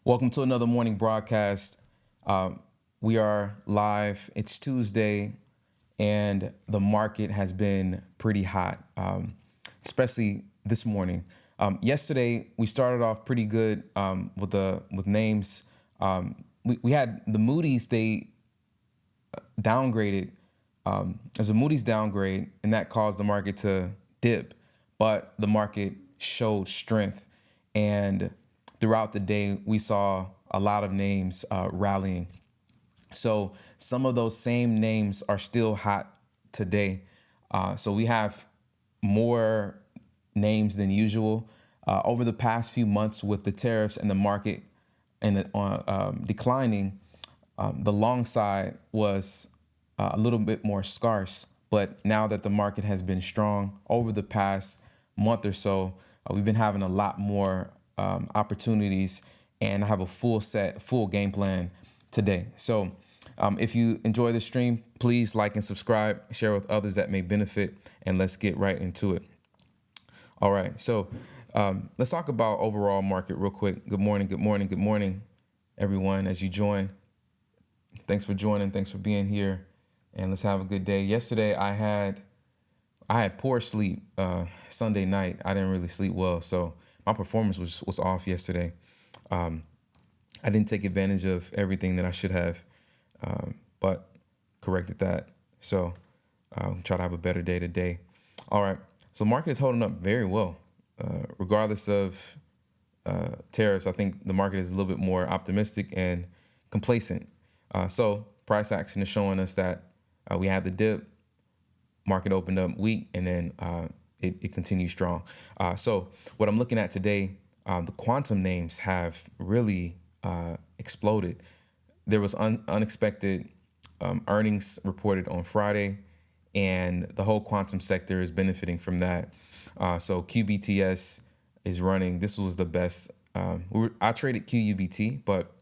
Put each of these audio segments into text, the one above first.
Welcome to another morning broadcast. We are live. It's Tuesday, and the market has been pretty hot, especially this morning. Yesterday, we started off pretty good with names. We had the Moody's. They downgraded. There's a Moody's downgrade, and that caused the market to dip. But the market showed strength, and throughout the day, we saw a lot of names rallying. So some of those same names are still hot today. So we have more names than usual. Over the past few months with the tariffs and the market and declining, the long side was a little bit more scarce. But now that the market has been strong over the past month or so, we've been having a lot more opportunities, and I have a full game plan today. So if you enjoy the stream, please like and subscribe, share with others that may benefit, and let's get right into it. All right, so let's talk about overall market real quick. Good morning, everyone, as you join. Thanks for joining. Thanks for being here, and let's have a good day. Yesterday, I had poor sleep. Sunday night, I didn't really sleep well, so my performance was off yesterday. I didn't take advantage of everything that I should have, but corrected that. So try to have a better day today. All right. So market is holding up very well, regardless of tariffs. I think the market is a little bit more optimistic and complacent. So price action is showing us that we had the dip. Market opened up weak, and then it continues strong. So what I'm looking at today, the quantum names have really exploded. There was unexpected earnings reported on Friday, and the whole quantum sector is benefiting from that. So QBTS is running. This was the best. I traded QUBT, but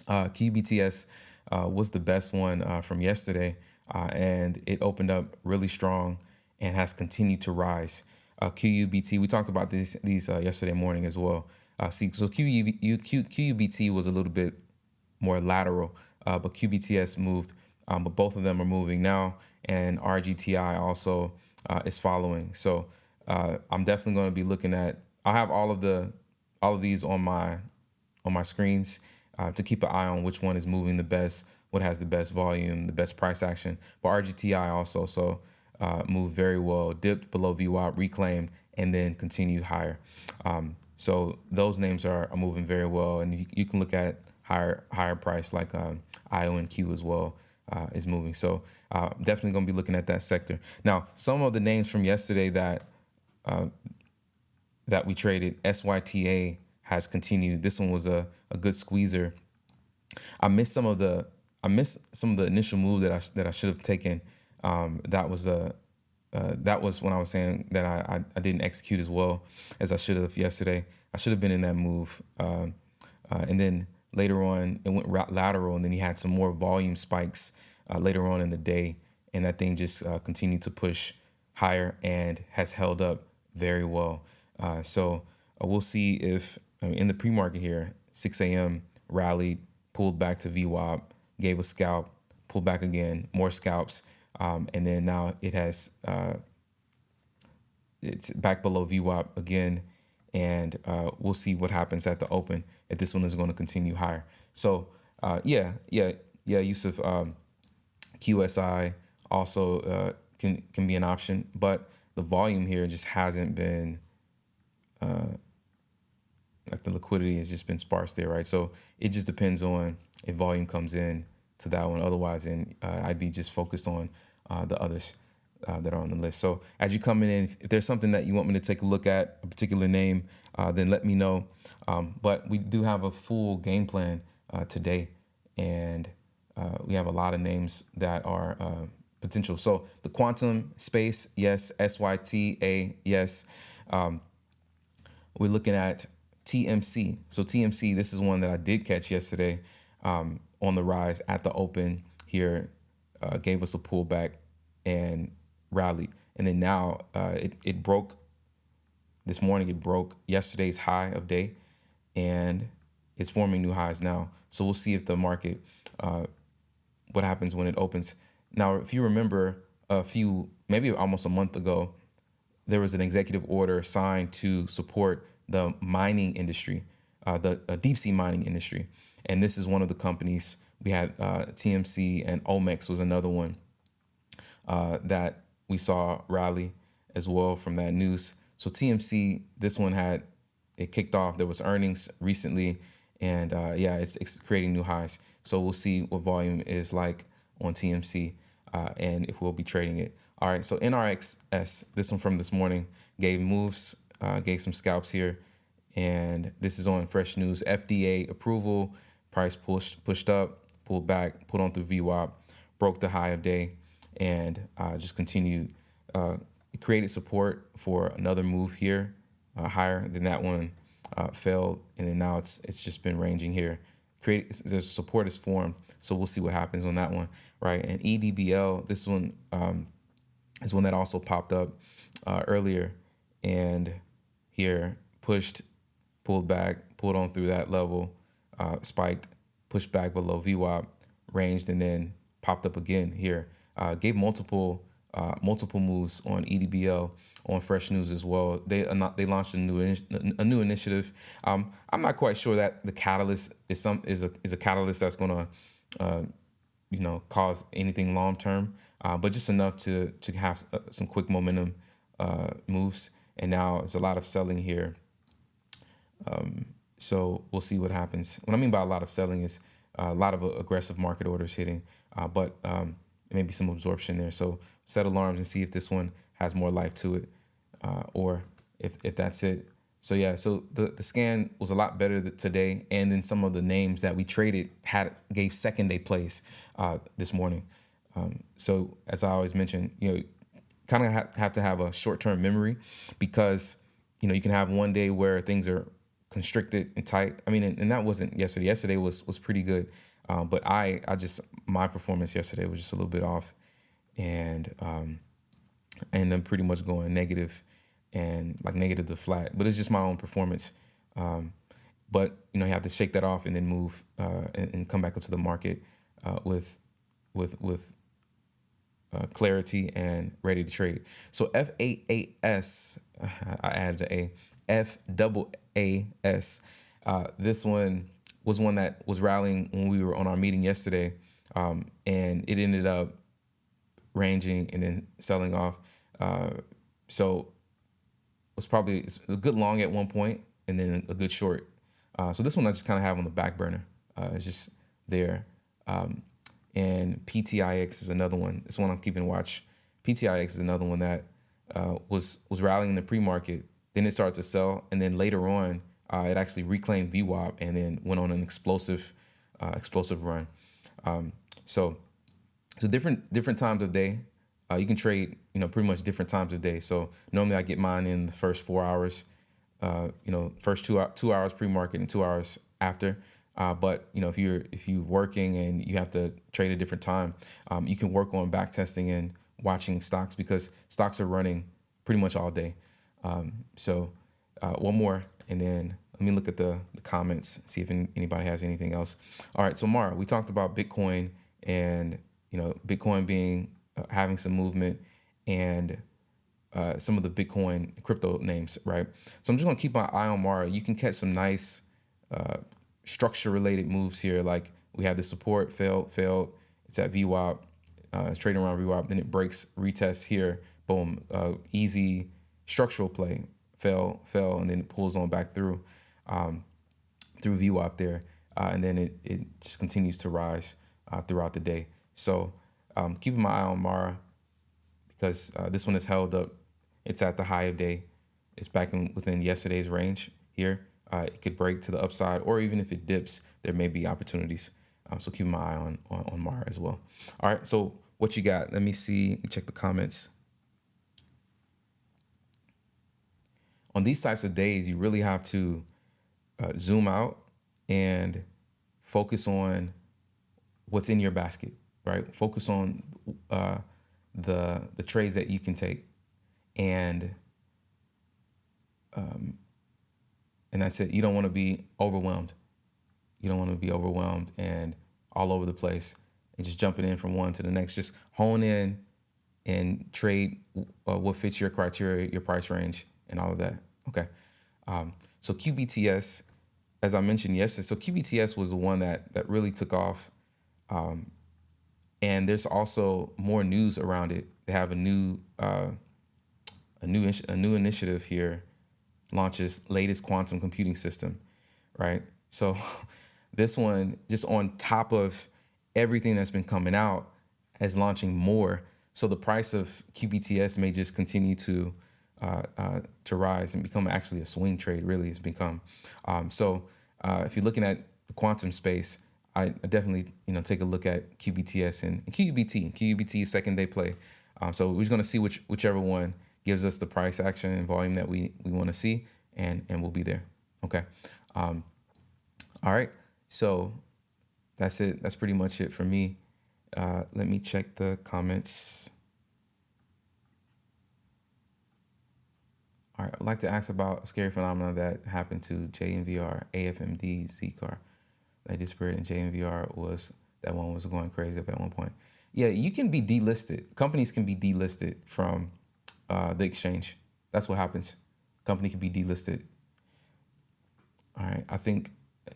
QBTS was the best one from yesterday, and it opened up really strong and has continued to rise. QUBT, we talked about these yesterday morning as well. So QUBT was a little bit more lateral, but QBTS moved, but both of them are moving now, and RGTI also is following. So I'm definitely going to be looking at. I'll have all of these on my screens to keep an eye on which one is moving the best, what has the best volume, the best price action. But RGTI also moved very well, dipped below VWAP, reclaimed, and then continued higher. So those names are moving very well, and you can look at higher price like IONQ as well is moving. So definitely going to be looking at that sector. Now, some of the names from yesterday that we traded, SYTA has continued. This one was a good squeezer. I missed some of the initial move that I should have taken. That was when I was saying that I didn't execute as well as I should have yesterday. I should have been in that move. And then later on, it went lateral, and then he had some more volume spikes later on in the day, and that thing just continued to push higher and has held up very well. So we'll see if in the pre-market here, 6 a.m. rallied, pulled back to VWAP, gave a scalp, pulled back again, more scalps. And then now it's back below VWAP again, and we'll see what happens at the open if this one is going to continue higher. So Yusuf, QSI also can be an option, but the volume here just hasn't been like the liquidity has just been sparse there, right? So it just depends on if volume comes in to that one. Otherwise, I'd be just focused on the others that are on the list. So as you come in, if there's something that you want me to take a look at, a particular name, then let me know. But we do have a full game plan today, and we have a lot of names that are potential. So the quantum space, yes. SYTA, yes. We're looking at TMC. So TMC, this is one that I did catch yesterday on the rise at the open here, gave us a pullback and rallied. And then now it broke this morning. It broke yesterday's high of day, and it's forming new highs now. So we'll see if the market, what happens when it opens. Now, if you remember maybe almost a month ago, there was an executive order signed to support the mining industry, the deep sea mining industry. And this is one of the companies. We had TMC, and Omex was another one that we saw rally as well from that news. So TMC, this one it kicked off. There was earnings recently, and it's creating new highs. So we'll see what volume is like on TMC, and if we'll be trading it. All right, so NRXS, this one from this morning, gave moves, gave some scalps here, and this is on fresh news. FDA approval, price pushed up, pulled back, put on through VWAP, broke the high of day, and just continued. It created support for another move here, higher than that one, failed, and then now it's just been ranging here. There's support is formed, so we'll see what happens on that one, right? And EDBL, this one is one that also popped up earlier, and here pushed, pulled back, pulled on through that level, spiked, pushed back below VWAP, ranged, and then popped up again here. Gave multiple moves on EDBL on Fresh News as well. They launched a new initiative. I'm not quite sure that the catalyst is a catalyst that's going to cause anything long term, but just enough to have some quick momentum moves. And now there's a lot of selling here. So we'll see what happens. What I mean by a lot of selling is a lot of aggressive market orders hitting, but maybe some absorption there. So set alarms and see if this one has more life to it, or if that's it. So yeah, so the scan was a lot better today, and then some of the names that we traded gave second day plays this morning. So as I always mention, kind of have to have a short-term memory, because you can have one day where things are constricted and tight. I mean, and that wasn't yesterday. Yesterday was pretty good, but my performance yesterday was just a little bit off, and then pretty much going negative, and like negative to flat. But it's just my own performance. But you have to shake that off and then move and come back up to the market with clarity and ready to trade. So FAAS, I added an A, FAAS. This one was one that was rallying when we were on our meeting yesterday, and it ended up ranging and then selling off. So it was probably a good long at one point and then a good short. So this one I just kind of have on the back burner. It's just there. And PTIX is another one. This one I'm keeping watch. PTIX is another one that was rallying in the pre-market. Then it started to sell, and then later on, it actually reclaimed VWAP and then went on an explosive run. So different times of day. You can trade, pretty much different times of day. So normally I get mine in the first 4 hours, first 2 hours pre-market and 2 hours after. But if you're working and you have to trade a different time, you can work on back testing and watching stocks, because stocks are running pretty much all day. So one more, and then let me look at the comments, see if anybody has anything else. All right, so Mara, we talked about Bitcoin, and Bitcoin being having some movement, and some of the Bitcoin crypto names, right? So I'm just gonna keep my eye on Mara. You can catch some nice structure related moves here. Like we had the support, failed. It's at VWAP, it's trading around VWAP, then it breaks, retests here, boom, easy structural play, fell, and then it pulls on back through VWAP there, and then it just continues to rise throughout the day. So keeping my eye on Mara, because this one is held up. It's at the high of day. It's back within yesterday's range here. It could break to the upside, or even if it dips, there may be opportunities. So keep my eye on Mara as well. All right, so what you got? Let me see. Check the comments. On these types of days, you really have to zoom out and focus on what's in your basket, right? Focus on the trades that you can take, and that's it. You don't want to be overwhelmed. You don't want to be overwhelmed and all over the place and just jumping in from one to the next. Just hone in and trade what fits your criteria, your price range, and all of that. Okay. So QBTS, as I mentioned yesterday, so QBTS was the one that really took off. And there's also more news around it. They have a new initiative here, launches latest quantum computing system, right? So this one, just on top of everything that's been coming out, is launching more. So the price of QBTS may just continue to rise and become actually a swing trade. Really, it's become. So if you're looking at the quantum space, I definitely take a look at QBTS and QUBT second day play. So we're just going to see whichever one gives us the price action and volume that we want to see, and we'll be there. Okay. All right. So that's it. That's pretty much it for me. Let me check the comments. All right. I'd like to ask about a scary phenomenon that happened to JNVR, AFMD, Zcar. Lady Spirit and JNVR that one was going crazy up at one point. Yeah, you can be delisted. Companies can be delisted from the exchange. That's what happens. Company can be delisted. All right, I think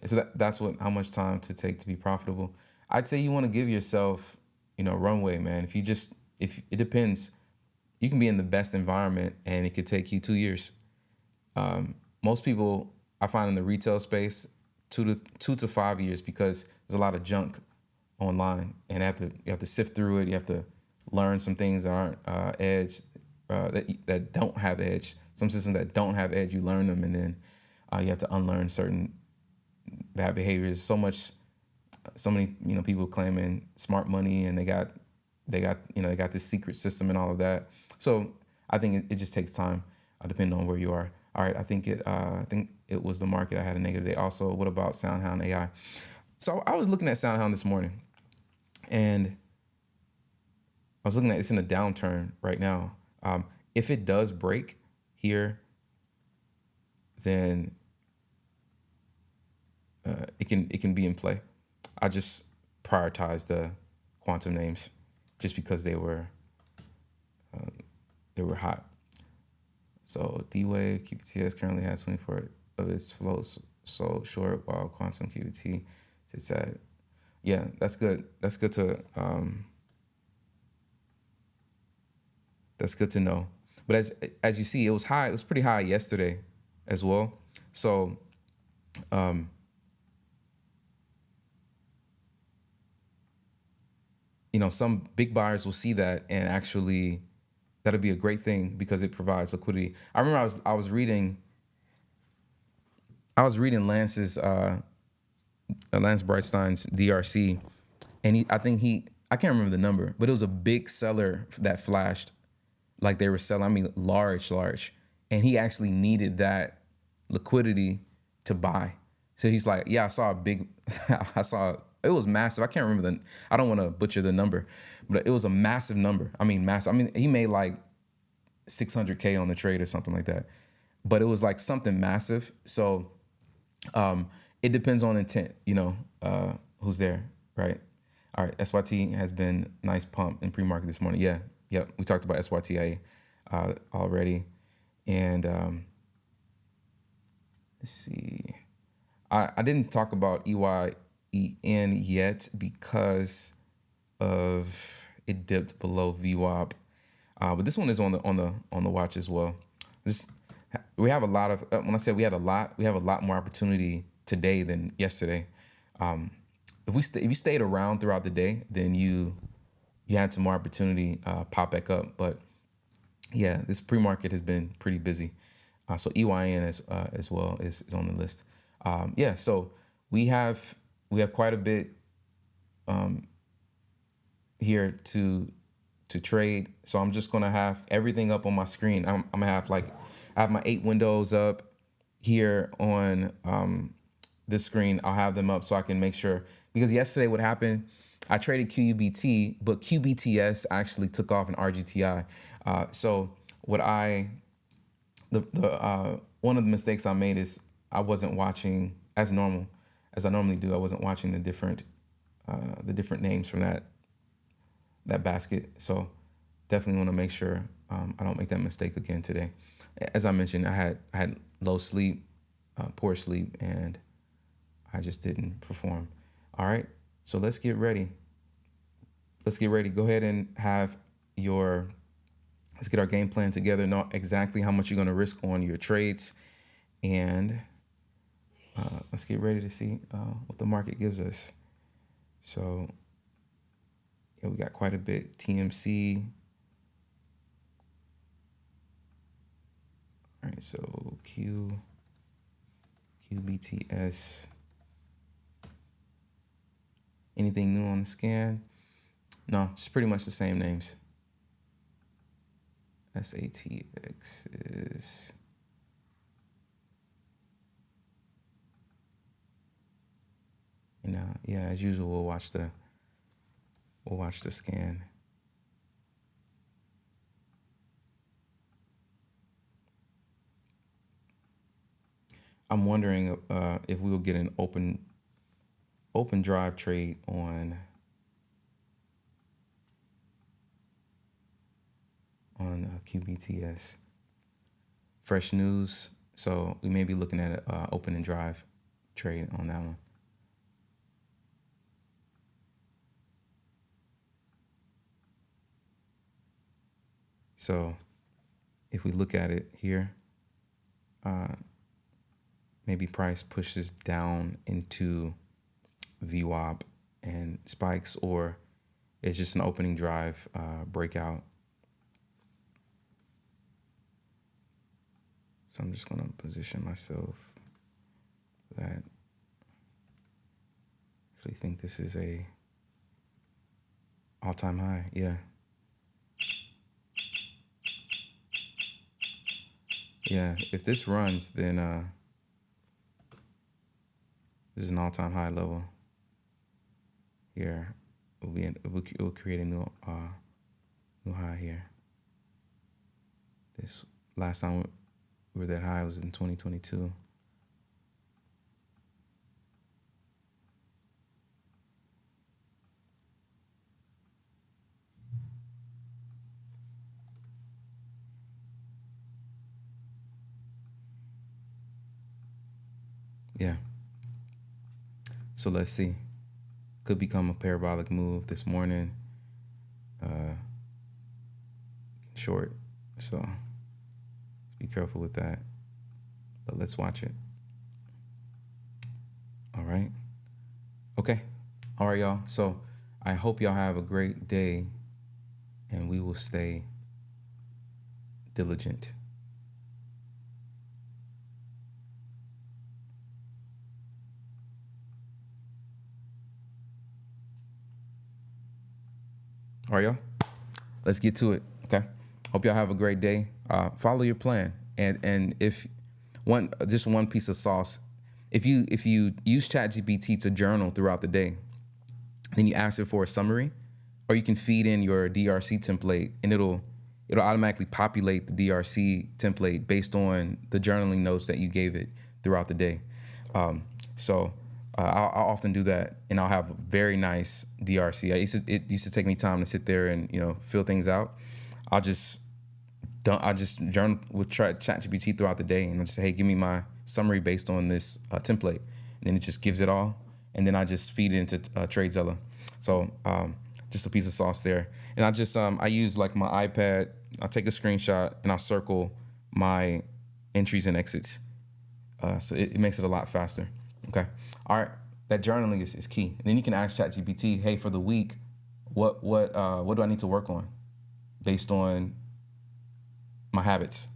so. That's how much time to take to be profitable. I'd say you want to give yourself, runway, man. If it depends, you can be in the best environment and it could take you 2 years. Most people I find in the retail space, 2 to 5 years, because there's a lot of junk online, and you have to sift through it. You have to learn some things that aren't edge, that don't have edge. Some systems that don't have edge, you learn them, and then you have to unlearn certain bad behaviors. So many people claiming smart money, and they got this secret system and all of that. So I think it just takes time, depending on where you are. All right, I think it was the market. I had a negative day. Also, what about SoundHound AI? So I was looking at SoundHound this morning, and I was looking at it's in a downturn right now. If it does break here, then it can be in play. I just prioritize the quantum names just because they were hot. So D-Wave QBTS currently has 24 of its floats so short, while quantum QBT sits at. Yeah, that's good. That's good to know. But as you see, it was high. It was pretty high yesterday as well. So some big buyers will see that, and actually that'll be a great thing because it provides liquidity. I remember I was reading Lance Brightstein's DRC, and I can't remember the number, but it was a big seller that flashed, like they were selling, I mean, large, and he actually needed that liquidity to buy. So he's like, yeah, I saw it was massive. I can't remember I don't want to butcher the number, but it was a massive number. I mean, massive. I mean, he made like 600K on the trade or something like that, but it was like something massive. So it depends on intent, who's there, right? All right, SYT has been nice pump in pre-market this morning. Yeah, we talked about SYTA already. And let's see. I didn't talk about EYEN yet because of it dipped below VWAP. But this one is on the watch as well. We have a lot of, when I say we have a lot more opportunity today than yesterday. If you stayed around throughout the day, then you had some more opportunity pop back up. But yeah, this pre-market has been pretty busy. So EYN as well is on the list. So we have quite a bit here to trade. So I'm just gonna have everything up on my screen. I'm gonna have I have my 8 windows up here on this screen. I'll have them up so I can make sure, because yesterday what happened, I traded QUBT, but QBTS actually took off in RGTI. So what one of the mistakes I made is I wasn't watching as normal. as I normally do, I wasn't watching the different names from that basket. So definitely want to make sure I don't make that mistake again today. As I mentioned, I had low sleep, poor sleep, and I just didn't perform. All right, so let's get ready. Go ahead and let's get our game plan together. Know exactly how much you're going to risk on your trades, and let's get ready to see what the market gives us. So yeah, we got quite a bit. TMC. All right, so QBTS. Anything new on the scan? No, it's pretty much the same names. SATX is yeah, as usual, we'll watch the scan. I'm wondering if we will get an open drive trade on QBTS. Fresh news, so we may be looking at an open and drive trade on that one. So if we look at it here, maybe price pushes down into VWAP and spikes, or it's just an opening drive breakout. So I'm just going to position myself for that. Actually think this is a all-time high. Yeah. Yeah, if this runs, then this is an all-time high level. Here, it will create a new high here. This last time we were that high was in 2022. Yeah. So let's see. Could become a parabolic move this morning. Short. So be careful with that. But let's watch it. All right. Okay. All right, y'all. So I hope y'all have a great day, and we will stay diligent. All right, y'all. Let's get to it. Okay. Hope y'all have a great day. Follow your plan, and if just one piece of sauce, if you use ChatGPT to journal throughout the day, then you ask it for a summary, or you can feed in your DRC template, and it'll automatically populate the DRC template based on the journaling notes that you gave it throughout the day. I'll often do that, and I'll have a very nice DRC. It used to take me time to sit there and fill things out. I just journal with ChatGPT throughout the day, and I'll just say, hey, give me my summary based on this template, and then it just gives it all, and then I just feed it into TradeZilla. So just a piece of sauce there, and I use like my iPad. I'll take a screenshot and I'll circle my entries and exits, so it makes it a lot faster. Okay. All right. That journaling is key. And then you can ask ChatGPT, hey, for the week, what do I need to work on based on my habits,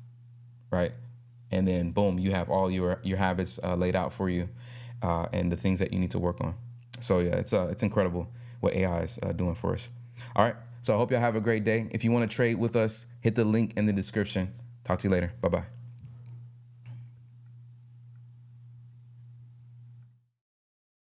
right? And then boom, you have all your habits laid out for you, and the things that you need to work on. So yeah, it's incredible what AI is doing for us. All right. So I hope y'all have a great day. If you want to trade with us, hit the link in the description. Talk to you later. Bye-bye.